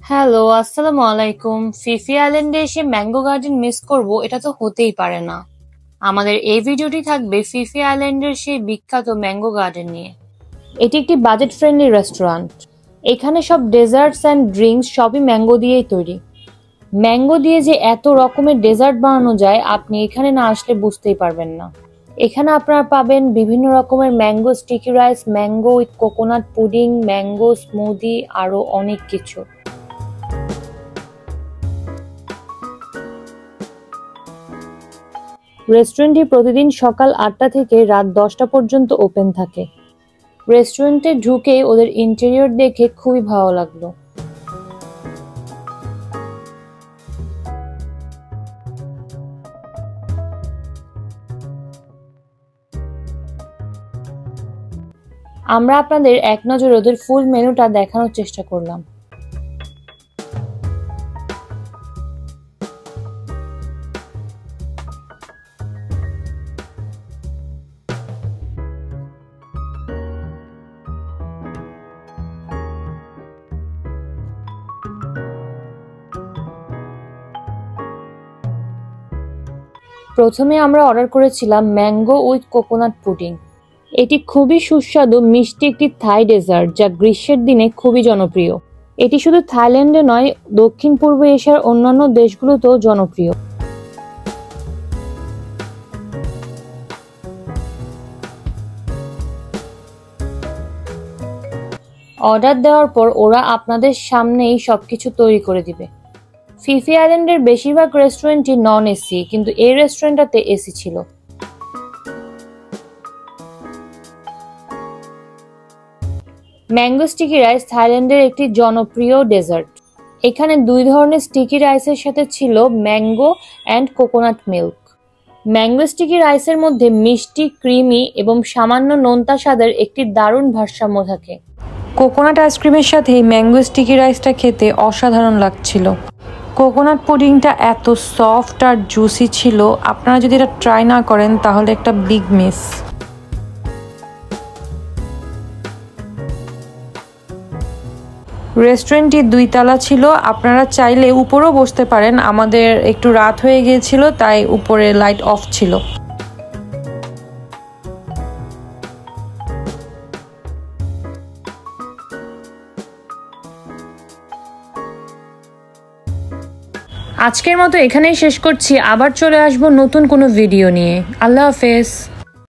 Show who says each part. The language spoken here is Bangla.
Speaker 1: হ্যালো, আসসালামু আলাইকুম। ফিফি আইল্যান্ডে এসে ম্যাঙ্গো গার্ডেন মিস করব, এটা তো হতেই পারে না। আমাদের এই ভিডিওটি থাকবে ফিফি আইল্যান্ডের সেই বিখ্যাত ম্যাঙ্গো গার্ডেন নিয়ে। এটি একটি বাজেট ফ্রেন্ডলি রেস্টুরেন্ট। এখানে সব ডেজার্টস অ্যান্ড ড্রিঙ্কস সবই ম্যাঙ্গো দিয়েই তৈরি। ম্যাঙ্গো দিয়ে যে এত রকমের ডেজার্ট বানানো যায়, আপনি এখানে না আসলে বুঝতেই পারবেন না। এখানে আপনারা পাবেন বিভিন্ন রকমের mango sticky rice, mango with coconut pudding, mango smoothie, আরো অনেক কিছু। রেস্টুরেন্টটি প্রতিদিন সকাল ৮টা থেকে রাত ১০টা পর্যন্ত ওপেন থাকে। রেস্টুরেন্টে ঢুকেই ওদের ইন্টেরিয়র দেখে খুবই ভালো লাগলো। আমরা আপনাদের এক নজরে ওদের ফুল মেনুটা দেখানোর চেষ্টা করলাম। প্রথমে আমরা অর্ডার করেছিলাম ম্যাঙ্গো উইথ কোকোনাট পুডিং। এটি খুবই সুস্বাদু মিষ্টি একটি থাই ডেজার্ট, যা গ্রীষ্মের দিনে খুবই জনপ্রিয়। এটি শুধু থাইল্যান্ডে নয়, দক্ষিণ পূর্ব এশিয়ার অন্যান্য দেশগুলোতেও জনপ্রিয়। অর্ডার দেওয়ার পর ওরা আপনাদের সামনেই সবকিছু তৈরি করে দিবে। ফিফি আইল্যান্ডের বেশিরভাগ রেস্টুরেন্টই নন এসি, কিন্তু এই রেস্টুরেন্টটাতে এসি ছিল। ম্যাঙ্গো স্টিকি রাইস থাইল্যান্ডের একটি জনপ্রিয় ডেজার্ট। এখানে দুই ধরনের স্টিকি রাইসের সাথে ছিল mango and coconut milk. Mango sticky রাইসের মধ্যে মিষ্টি, ক্রিমি এবং সামান্য নোনতা স্বাদের একটি দারুণ ভারসাম্য থাকে।
Speaker 2: কোকোনাট আইসক্রিমের সাথে এই ম্যাঙ্গো স্টিকি রাইসটা খেতে অসাধারণ লাগছিল। কোকোনাট পুডিংটা এত সফট আর জুসি ছিল, আপনারা যদি এটা ট্রাই না করেন তাহলে একটা বিগ মিস। রেস্টুরেন্টটি ২ তলা ছিল, আপনারা চাইলে উপরেও বসতে পারেন। আমাদের একটু রাত হয়ে গিয়েছিল, তাই উপরে লাইট অফ ছিল।
Speaker 1: আজকের মতো এখানেই শেষ করছি। আবার চলে আসবো নতুন কোনো ভিডিও নিয়ে। আল্লাহ হাফেজ।